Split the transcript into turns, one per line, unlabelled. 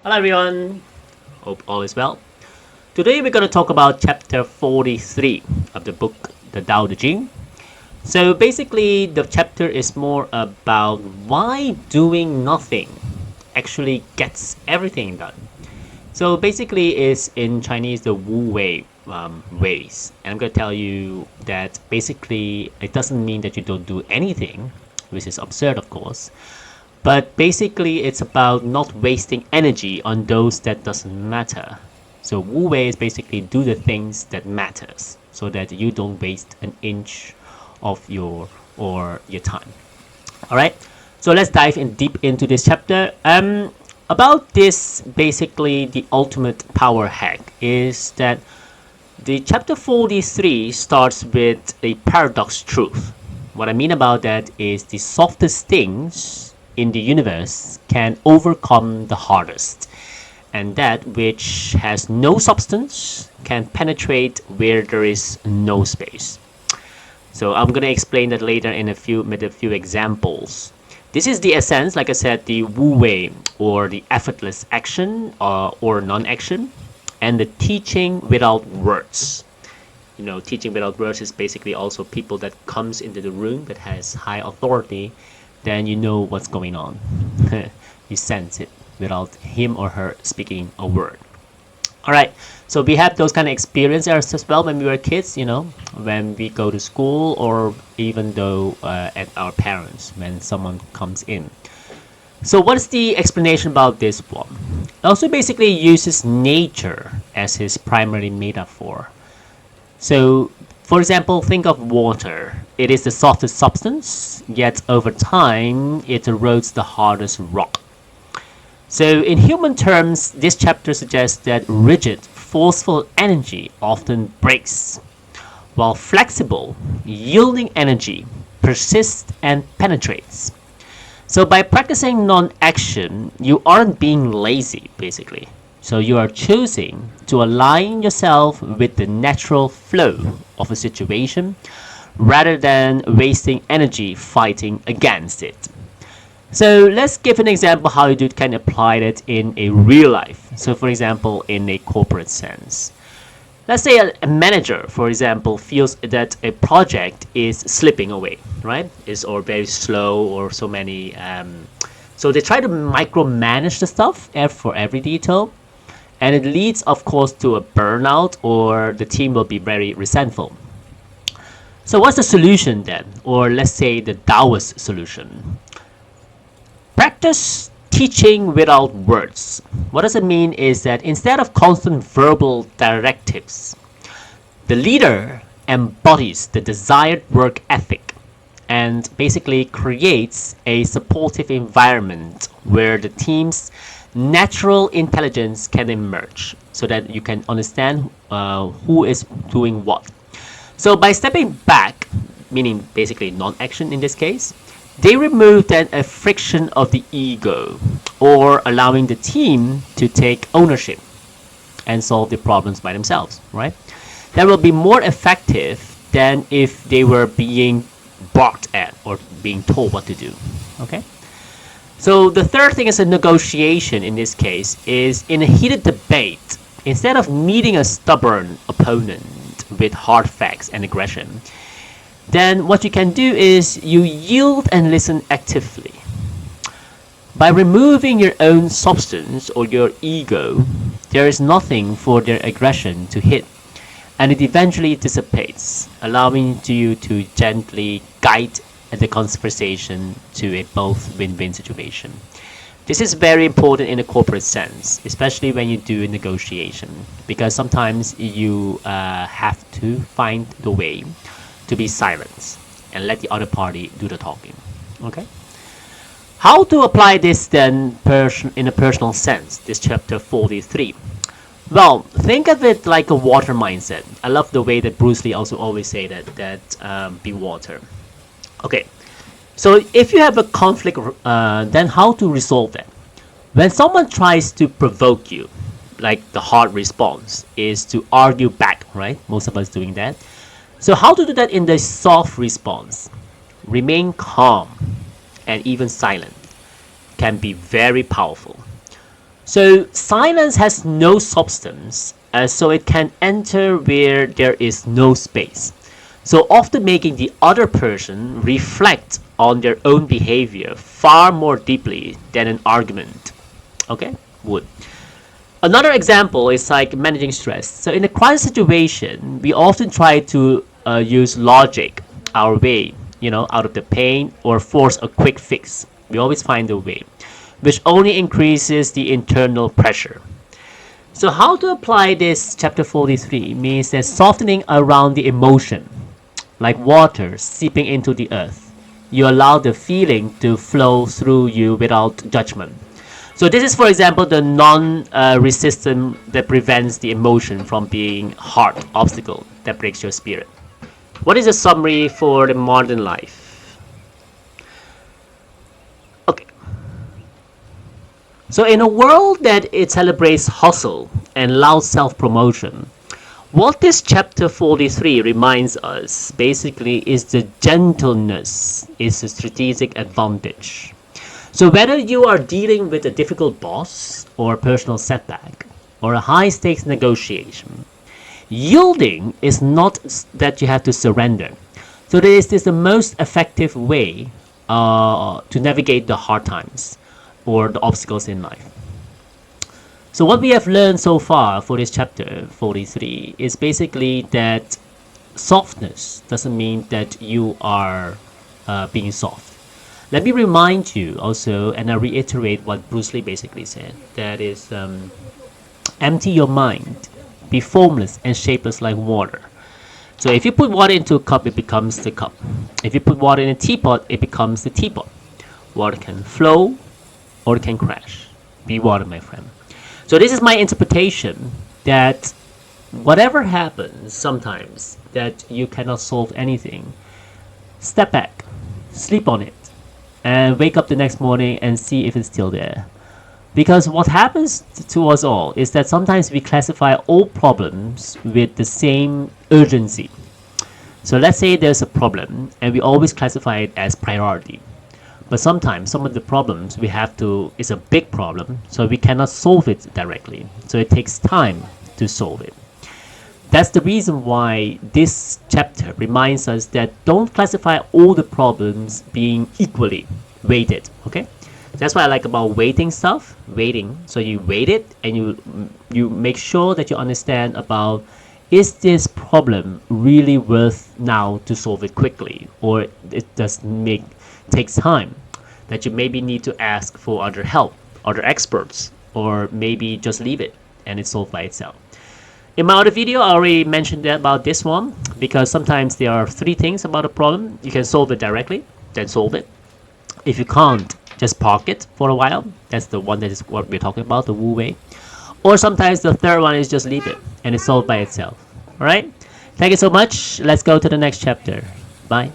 Hello everyone, hope all is well. Today we're going to talk about chapter 43 of the book The Tao Te Ching. So basically the chapter is more about why doing nothing actually gets everything done. So basically it's in Chinese the Wu Wei ways. And I'm going to tell you that basically it doesn't mean that you don't do anything, which is absurd of course. But basically, it's about not wasting energy on those that doesn't matter. So Wu Wei is basically do the things that matters, so that you don't waste an inch of your time. All right. So let's dive in deep into this chapter. About this, basically, the ultimate power hack is that the chapter 43 starts with a paradox truth. What I mean about that is the softest things in the universe can overcome the hardest, and that which has no substance can penetrate where there is no space. So I'm going to explain that later in a few with a few examples. This is the essence, like I said, the Wu Wei or the effortless action or non-action, and the teaching without words. Teaching without words is basically also people that comes into the room that has high authority, then you know what's going on. You sense it without him or her speaking a word. All right, so we have those kind of experiences as well when we were kids, when we go to school or even though at our parents when someone comes in. So what's the explanation about this one? It also basically uses nature as his primary metaphor. So for example, think of water. It is the softest substance, yet over time it erodes the hardest rock. So in human terms, this chapter suggests that rigid, forceful energy often breaks, while flexible, yielding energy persists and penetrates. So by practicing non-action, you aren't being lazy, basically. So you are choosing to align yourself with the natural flow of a situation rather than wasting energy fighting against it. So let's give an example how you can apply it in a real life. So for example, in a corporate sense. Let's say a manager, for example, feels that a project is slipping away, right? Is or very slow or so many. So they try to micromanage the stuff for every detail, and it leads, of course, to a burnout, or the team will be very resentful. So what's the solution then? Or let's say the Taoist solution. Practice teaching without words. What does it mean is that instead of constant verbal directives, the leader embodies the desired work ethic and basically creates a supportive environment where the team's natural intelligence can emerge so that you can understand who is doing what. So by stepping back, meaning basically non-action in this case, they remove then a friction of the ego, or allowing the team to take ownership and solve the problems by themselves, right? That will be more effective than if they were being barked at or being told what to do, okay? So the third thing is a negotiation in this case is in a heated debate, instead of meeting a stubborn opponent with hard facts and aggression, then what you can do is you yield and listen actively. By removing your own substance or your ego, there is nothing for their aggression to hit, and it eventually dissipates, allowing you to gently guide the conversation to a both win-win situation. This is very important in a corporate sense, especially when you do a negotiation, because sometimes you have to find the way to be silent and let the other party do the talking. Okay? How to apply this then in a personal sense, this chapter 43? Well, think of it like a water mindset. I love the way that Bruce Lee also always say that be water. Okay, so if you have a conflict, then how to resolve that? When someone tries to provoke you, like the hard response is to argue back, right? Most of us doing that. So how to do that in the soft response? Remain calm and even silent can be very powerful. So silence has no substance, so it can enter where there is no space. So often making the other person reflect on their own behavior far more deeply than an argument. Okay? Would. Another example is like managing stress. So in a crisis situation, we often try to use logic our way, out of the pain or force a quick fix. We always find a way, which only increases the internal pressure. So how to apply this chapter 43 means that softening around the emotion, like water seeping into the earth. You allow the feeling to flow through you without judgment. So this is, for example, the non-resistance that prevents the emotion from being hard obstacle that breaks your spirit. What is a summary for the modern life? Okay. So in a world that it celebrates hustle and loud self-promotion, what this chapter 43 reminds us basically is the gentleness is a strategic advantage. So whether you are dealing with a difficult boss or a personal setback or a high stakes negotiation, yielding is not that you have to surrender. So this is the most effective way to navigate the hard times or the obstacles in life. So what we have learned so far for this chapter 43 is basically that softness doesn't mean that you are being soft. Let me remind you also, and I reiterate what Bruce Lee basically said, that is empty your mind, be formless and shapeless like water. So if you put water into a cup, it becomes the cup. If you put water in a teapot, it becomes the teapot. Water can flow or it can crash. Be water, my friend. So this is my interpretation that whatever happens sometimes that you cannot solve anything, step back, sleep on it, and wake up the next morning and see if it's still there. Because what happens to us all is that sometimes we classify all problems with the same urgency. So let's say there's a problem and we always classify it as priority. But sometimes some of the problems we have to is a big problem, so we cannot solve it directly. So it takes time to solve it. That's the reason why this chapter reminds us that don't classify all the problems being equally weighted. Okay, that's what I like about weighting stuff. Weighting, so you weight it and you make sure that you understand about, is this problem really worth now to solve it quickly, or it does takes time that you maybe need to ask for other help, other experts, or maybe just leave it and it's solved by itself. In my other video, I already mentioned about this one, because sometimes there are three things about a problem. You can solve it directly, then solve it. If you can't, just park it for a while. That's the one that is what we're talking about, the Wu Wei. Or sometimes the third one is just leave it and it's solved by itself. Alright? Thank you so much. Let's go to the next chapter. Bye.